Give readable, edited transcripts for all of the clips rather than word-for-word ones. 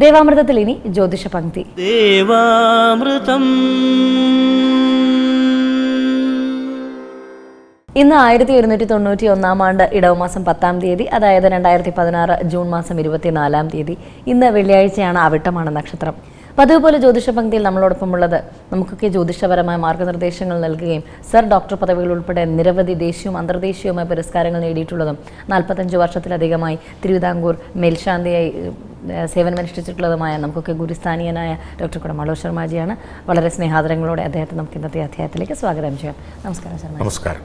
ദേവാമൃതത്തിൽ ഇനി ജ്യോതിഷ പങ്ക്തി. ഇന്ന് 1191 ഇടവമാസം 10-ാം തീയതി, അതായത് 2016 ജൂൺ മാസം 24-ാം തീയതി. ഇന്ന് വെള്ളിയാഴ്ചയാണ്. അവിട്ടമാണ് നക്ഷത്രം. പതിവ് പോലെ ജ്യോതിഷ പങ്ക്തിയിൽ നമ്മളോടൊപ്പമുള്ളത് നമുക്കൊക്കെ ജ്യോതിഷപരമായ മാർഗ്ഗനിർദ്ദേശങ്ങൾ നൽകുകയും ഡോക്ടർ പദവികൾ ഉൾപ്പെടെ നിരവധി ദേശീയവും അന്തർദേശീയവുമായ പുരസ്കാരങ്ങൾ നേടിയിട്ടുള്ളതും 45 വർഷത്തിലധികമായി തിരുവിതാംകൂർ മേൽശാന്തിയായി സേവനമനുഷ്ഠിച്ചിട്ടുള്ളതുമായ നമുക്കൊക്കെ ഗുരുസ്ഥാനീയനായ ഡോക്ടർ കുടമാളൂർ ശർമാജിയാണ്. വളരെ സ്നേഹാദരങ്ങളോടെ അദ്ദേഹത്തെ നമുക്ക് ഇന്നത്തെ അധ്യായത്തിലേക്ക് സ്വാഗതം ചെയ്യാം. നമസ്കാരം ശർമ്മ. നമസ്കാരം.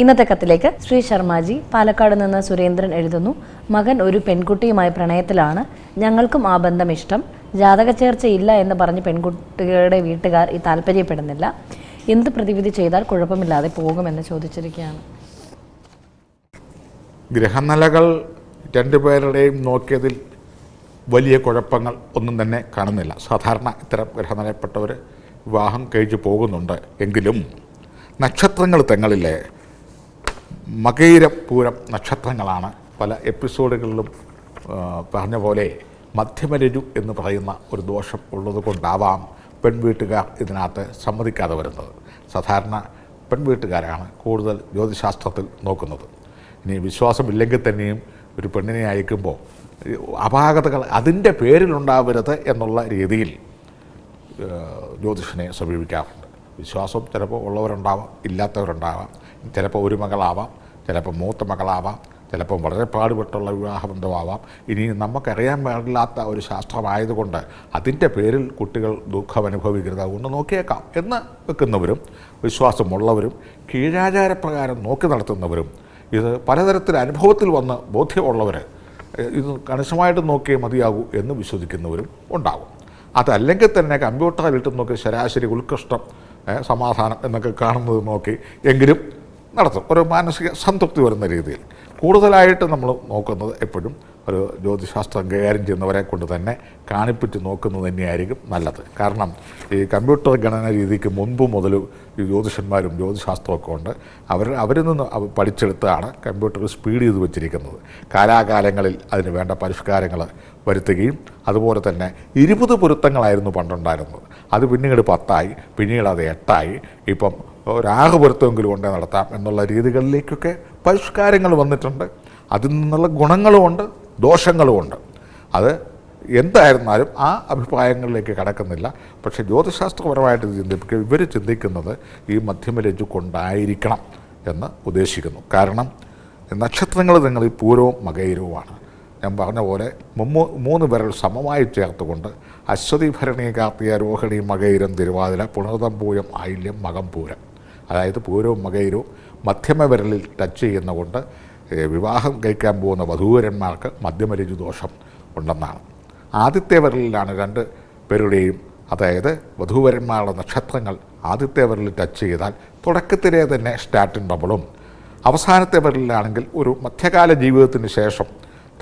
ഇന്നത്തെ കത്തിലേക്ക് ശ്രീ ശർമാജി പാലക്കാട് നിന്ന് സുരേന്ദ്രൻ എഴുതുന്നു. മകൻ ഒരു പെൺകുട്ടിയുമായി പ്രണയത്തിലാണ്. ഞങ്ങൾക്കും ആ ബന്ധം ഇഷ്ടം. ജാതക ചേർച്ചയില്ല എന്ന് പറഞ്ഞ് പെൺകുട്ടികളുടെ വീട്ടുകാർ താല്പര്യപ്പെടുന്നില്ല. എന്ത് പ്രതിവിധി ചെയ്താൽ കുഴപ്പമില്ലാതെ പോകുമെന്ന് ചോദിച്ചിരിക്കുകയാണ്. ഗ്രഹനിലകൾ രണ്ടുപേരുടെയും നോക്കിയതിൽ വലിയ കുഴപ്പങ്ങൾ ഒന്നും തന്നെ കാണുന്നില്ല. സാധാരണ ഇത്തരം ഗ്രഹനിലപ്പെട്ടവർ വിവാഹം കഴിച്ചു പോകുന്നുണ്ട്. എങ്കിലും നക്ഷത്രങ്ങൾ തങ്ങളിലെ മകയിരം പൂരം നക്ഷത്രങ്ങളാണ്. പല എപ്പിസോഡുകളിലും പറഞ്ഞ പോലെ മധ്യമരജു എന്ന് പറയുന്ന ഒരു ദോഷം ഉള്ളതുകൊണ്ടാവാം പെൺവീട്ടുകാർ ഇതിനകത്ത് സമ്മതിക്കാതെ വരുന്നത്. സാധാരണ പെൺവീട്ടുകാരാണ് കൂടുതൽ ജ്യോതിശാസ്ത്രത്തിൽ നോക്കുന്നത്. ഇനി വിശ്വാസമില്ലെങ്കിൽ തന്നെയും ഒരു പെണ്ണിനെ അയക്കുമ്പോൾ അപാകതകൾ അതിൻ്റെ പേരിലുണ്ടാവരുത് എന്നുള്ള രീതിയിൽ ജ്യോതിഷനെ സമീപിക്കാറുണ്ട്. വിശ്വാസം ചിലപ്പോൾ ഉള്ളവരുണ്ടാവാം, ഇല്ലാത്തവരുണ്ടാവാം. ചിലപ്പോൾ ഒരു മകളാവാം, ചിലപ്പോൾ മൂത്ത മകളാവാം, ചിലപ്പോൾ വളരെ പാടുപെട്ടുള്ള വിവാഹബന്ധമാവാം. ഇനി നമുക്കറിയാൻ പാടില്ലാത്ത ഒരു ശാസ്ത്രമായതുകൊണ്ട് അതിൻ്റെ പേരിൽ കുട്ടികൾ ദുഃഖം അനുഭവിക്കരുത്, അതുകൊണ്ട് നോക്കിയേക്കാം എന്ന് വെക്കുന്നവരും വിശ്വാസമുള്ളവരും കീഴാചാരപ്രകാരം നോക്കി നടത്തുന്നവരും ഇത് പലതരത്തിൽ അനുഭവത്തിൽ വന്ന് ബോധ്യമുള്ളവർ ഇത് കണിശമായിട്ട് നോക്കിയേ മതിയാകൂ എന്ന് വിശ്വസിക്കുന്നവരും ഉണ്ടാകും. അതല്ലെങ്കിൽ തന്നെ കമ്പ്യൂട്ടറിലിട്ട് നോക്കി ശരാശരി ഉത്കൃഷ്ടം സമാധാനം എന്നൊക്കെ കാണുന്നത് നോക്കി എങ്കിലും നടത്തും. ഒരു മാനസിക സംതൃപ്തി വരുന്ന രീതിയിൽ. കൂടുതലായിട്ട് നമ്മൾ നോക്കുന്നത് എപ്പോഴും ഒരു ജ്യോതിശാസ്ത്രം കൈകാര്യം ചെയ്യുന്നവരെ കൊണ്ട് തന്നെ കാണിപ്പിച്ച് നോക്കുന്നത് തന്നെയായിരിക്കും നല്ലത്. കാരണം ഈ കമ്പ്യൂട്ടർ ഗണന രീതിക്ക് മുൻപ് മുതൽ ഈ ജ്യോതിഷന്മാരും ജ്യോതിശാസ്ത്രമൊക്കെ ഉണ്ട്. അവരിൽ നിന്ന് പഠിച്ചെടുത്താണ് കമ്പ്യൂട്ടർ സ്പീഡ് ചെയ്ത് വെച്ചിരിക്കുന്നത്. കാലാകാലങ്ങളിൽ അതിന് വേണ്ട പരിഷ്കാരങ്ങൾ വരുത്തുകയും അതുപോലെ തന്നെ 20 പൊരുത്തങ്ങളായിരുന്നു പണ്ടുണ്ടായിരുന്നത്. അത് പിന്നീട് 10 പിന്നീട് അത് 8 ഇപ്പം ഒരാകെ പൊരുത്തമെങ്കിലും കൊണ്ടേ നടത്താം എന്നുള്ള രീതികളിലേക്കൊക്കെ പരിഷ്കാരങ്ങൾ വന്നിട്ടുണ്ട്. അതിൽ നിന്നുള്ള ഗുണങ്ങളുമുണ്ട്, ദോഷങ്ങളുമുണ്ട്. അത് എന്തായിരുന്നാലും ആ അഭിപ്രായങ്ങളിലേക്ക് കടക്കുന്നില്ല. പക്ഷേ ജ്യോതിശാസ്ത്രപരമായിട്ട് ഇവർ ചിന്തിക്കുന്നത് ഈ മധ്യമരജു കൊണ്ടായിരിക്കണം എന്ന് ഉദ്ദേശിക്കുന്നു. കാരണം നക്ഷത്രങ്ങൾ നിങ്ങൾ ഈ പൂരവും മകയിരവുമാണ്. ഞാൻ പറഞ്ഞ പോലെ 3 വിരൽ സമമായി ചേർത്തുകൊണ്ട് അശ്വതി, ഭരണി, കാർത്തിക, രോഹിണി, മകയിരം, തിരുവാതിര, പുണർതം, പൂയം, ആയില്യം, മകം, പൂരം. അതായത് പൂരവും മകയിരവും മധ്യമ വിരലിൽ ടച്ച് ചെയ്യുന്നതുകൊണ്ട് വിവാഹം കഴിക്കാൻ പോകുന്ന വധൂവരന്മാർക്ക് മധ്യമരജു ദോഷം ഉണ്ടെന്നാണ്. ആദ്യത്തെ വിരലിലാണ് 2 പേരുടെയും, അതായത് വധൂവരന്മാരുടെ നക്ഷത്രങ്ങൾ ആദ്യത്തെ വിരലിൽ ടച്ച് ചെയ്താൽ തുടക്കത്തിലെ തന്നെ സ്റ്റാർട്ടിംഗ് ട്രബിളും, അവസാനത്തെ വിരലിലാണെങ്കിൽ ഒരു മധ്യകാല ജീവിതത്തിന് ശേഷം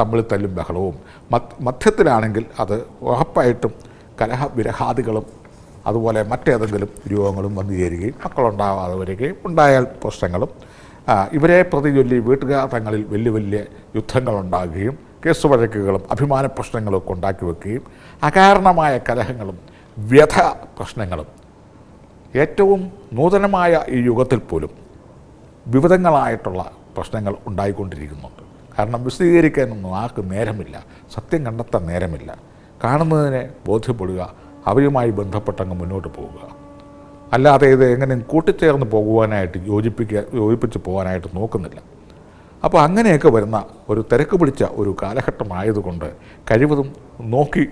തമ്മിൽ തല്ലും ബഹളവും, മധ്യത്തിലാണെങ്കിൽ അത് ഉറപ്പായിട്ടും കലഹ വിരഹാദികളും അതുപോലെ മറ്റേതെങ്കിലും രോഗങ്ങളും വന്നു ചേരുകയും മക്കളുണ്ടാകാതെ വരികയും ഉണ്ടായാൽ പ്രശ്നങ്ങളും ഇവരെ പ്രതിചൊല്ലി വീട്ടുകാർ തങ്ങളിൽ വലിയ വലിയ യുദ്ധങ്ങളുണ്ടാകുകയും കേസ് വഴക്കുകളും അഭിമാന പ്രശ്നങ്ങളും ഒക്കെ ഉണ്ടാക്കി വെക്കുകയും അകാരണമായ കലഹങ്ങളും വ്യഥ പ്രശ്നങ്ങളും ഏറ്റവും നൂതനമായ ഈ യുഗത്തിൽ പോലും വിവിധങ്ങളായിട്ടുള്ള പ്രശ്നങ്ങൾ ഉണ്ടായിക്കൊണ്ടിരിക്കുന്നുണ്ട്. കാരണം വിശദീകരിക്കാനൊന്നും ആർക്കും നേരമില്ല, സത്യം കണ്ടെത്താൻ നേരമില്ല. കാണുന്നതിനെ ബോധ്യപ്പെടുക, അവയുമായി മുന്നോട്ട് പോവുക. അല്ലാതെ ഇത് എങ്ങനെ കൂട്ടിച്ചേർന്ന് പോകുവാനായിട്ട് യോജിപ്പിച്ച് പോകാനായിട്ട് നോക്കുന്നില്ല. അപ്പോൾ അങ്ങനെയൊക്കെ വരുന്ന ഒരു തിരക്ക് പിടിച്ച ഒരു കാലഘട്ടമായതുകൊണ്ട് കഴിവതും നോക്കി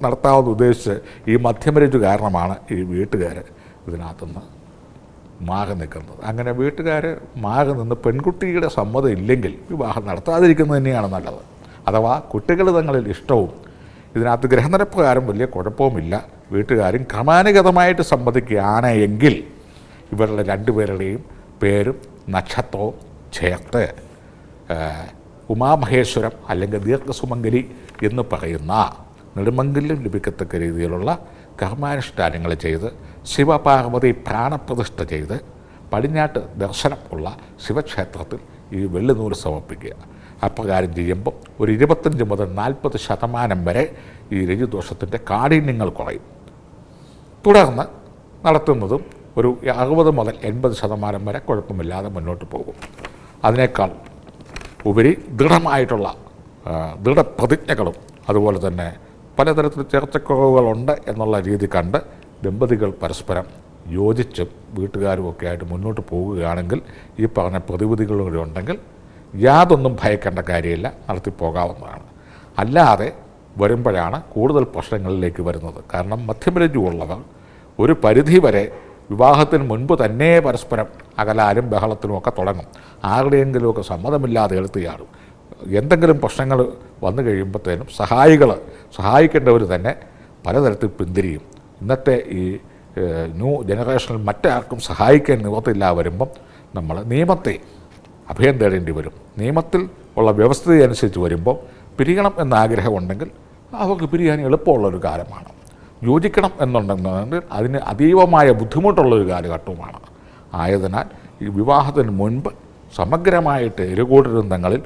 നടത്താമെന്ന് ഉദ്ദേശിച്ച് ഈ മധ്യമരജു കാരണമാണ് ഈ വീട്ടുകാർ ഇതിനകത്തുനിന്ന് മാറി നിൽക്കുന്നത്. അങ്ങനെ വീട്ടുകാർ മാറി നിന്ന് പെൺകുട്ടിയുടെ സമ്മതം ഇല്ലെങ്കിൽ വിവാഹം നടത്താതിരിക്കുന്നത് തന്നെയാണ് നല്ലത്. അഥവാ കുട്ടികൾ തങ്ങളിൽ ഇഷ്ടവും ഇതിനകത്ത് ഗ്രഹനിലപ്രകാരം വലിയ കുഴപ്പവുമില്ല, വീട്ടുകാരും ക്രമാനുഗതമായിട്ട് സമ്മതിക്കുകയാണ് എങ്കിൽ ഇവരുടെ 2 പേരുടെയും പേരും നക്ഷത്രവും ചേർത്ത് ഉമാമഹേശ്വരം അല്ലെങ്കിൽ ദീർഘസുമംഗലി എന്ന് പറയുന്ന നെടുമംഗല്യം ലഭിക്കത്തക്ക രീതിയിലുള്ള കർമാനുഷ്ഠാനങ്ങൾ ചെയ്ത് ശിവപാർവതി പ്രാണപ്രതിഷ്ഠ ചെയ്ത് പടിഞ്ഞാട്ട് ദർശനം ഉള്ള ശിവക്ഷേത്രത്തിൽ ഈ വെള്ളിനൂല് സമർപ്പിക്കുക. അപ്രകാരം ചെയ്യുമ്പോൾ ഒരു 25 മുതൽ 40% വരെ ഈ രജിദോഷത്തിൻ്റെ കാഠിന്യങ്ങൾ കുറയും. തുടർന്ന് നടത്തുന്നതും ഒരു 60 മുതൽ 80% വരെ കുഴപ്പമില്ലാതെ മുന്നോട്ട് പോകും. അതിനേക്കാൾ ഉപരി ദൃഢമായിട്ടുള്ള ദൃഢപ്രതിജ്ഞകളും അതുപോലെ തന്നെ പലതരത്തിൽ ചേർച്ചക്കുറവുകളുണ്ട് എന്നുള്ള രീതി കണ്ട് ദമ്പതികൾ പരസ്പരം യോജിച്ചും വീട്ടുകാരും ഒക്കെ ആയിട്ട് മുന്നോട്ട് പോകുകയാണെങ്കിൽ ഈ പറഞ്ഞ പ്രതിവിധികളൂടെ ഉണ്ടെങ്കിൽ യാതൊന്നും ഭയക്കേണ്ട കാര്യമില്ല, നടത്തിപ്പോകാവുന്നതാണ്. അല്ലാതെ വരുമ്പോഴാണ് കൂടുതൽ പ്രശ്നങ്ങളിലേക്ക് വരുന്നത്. കാരണം മധ്യമരജ്ജു ഉള്ളവർ ഒരു പരിധി വരെ വിവാഹത്തിന് മുൻപ് തന്നെ പരസ്പരം അകലാലും ബഹളത്തിലും ഒക്കെ തുടങ്ങും. ആരുടെയെങ്കിലുമൊക്കെ സമ്മതമില്ലാതെ എടുത്തുചാടും. എന്തെങ്കിലും പ്രശ്നങ്ങൾ വന്നു കഴിയുമ്പോഴത്തേനും സഹായിക്കേണ്ടവർ തന്നെ പലതരത്തിൽ പിന്തിരിയും. ഇന്നത്തെ ഈ ന്യൂ ജനറേഷനിൽ മറ്റാർക്കും സഹായിക്കാൻ നിവർത്തില്ല വരുമ്പം നമ്മൾ നിയമത്തെ അഭയം തേടേണ്ടി വരും. നിയമത്തിൽ ഉള്ള വ്യവസ്ഥ അനുസരിച്ച് വരുമ്പോൾ പിരിയണം എന്ന ആഗ്രഹമുണ്ടെങ്കിൽ അവർക്ക് പിരിയാൻ എളുപ്പമുള്ളൊരു കാലമാണ്. യോജിക്കണം എന്നുണ്ടെങ്കിൽ അതിന് അതീവമായ ബുദ്ധിമുട്ടുള്ളൊരു കാലഘട്ടവുമാണ്. ആയതിനാൽ ഈ വിവാഹത്തിന് മുൻപ് സമഗ്രമായിട്ട് ഇരുകൂട്ടരുന്നങ്ങളിൽ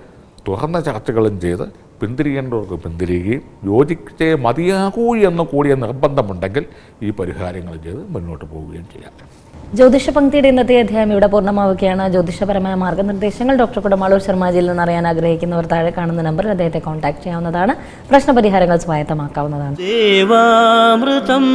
തുറന്ന ചർച്ചകളും ചെയ്ത് പിന്തിരിയേണ്ടവർക്ക് പിന്തിരിയുകയും യോജിച്ചേ മതിയാകൂ എന്ന് കൂടിയ നിർബന്ധമുണ്ടെങ്കിൽ ഈ പരിഹാരങ്ങൾ ചെയ്ത് മുന്നോട്ട് പോവുകയും ചെയ്യാം. ജ്യോതിഷ പങ്ക്തിയുടെ ഇന്നത്തെ അധ്യായം ഇവിടെ പൂർണ്ണമാവുകയാണ്. ജ്യോതിഷപരമായ മാർഗ്ഗനിർദ്ദേശങ്ങൾ ഡോക്ടർ കുടമാളൂർ ശർമാജിയിൽ നിന്ന് അറിയാൻ ആഗ്രഹിക്കുന്നവർ താഴെ കാണുന്ന നമ്പറിൽ അദ്ദേഹത്തെ കോൺടാക്ട് ചെയ്യാവുന്നതാണ്. പ്രശ്നപരിഹാരങ്ങൾ സ്വായത്തമാക്കാവുന്നതാണ്. ദേവാമൃതം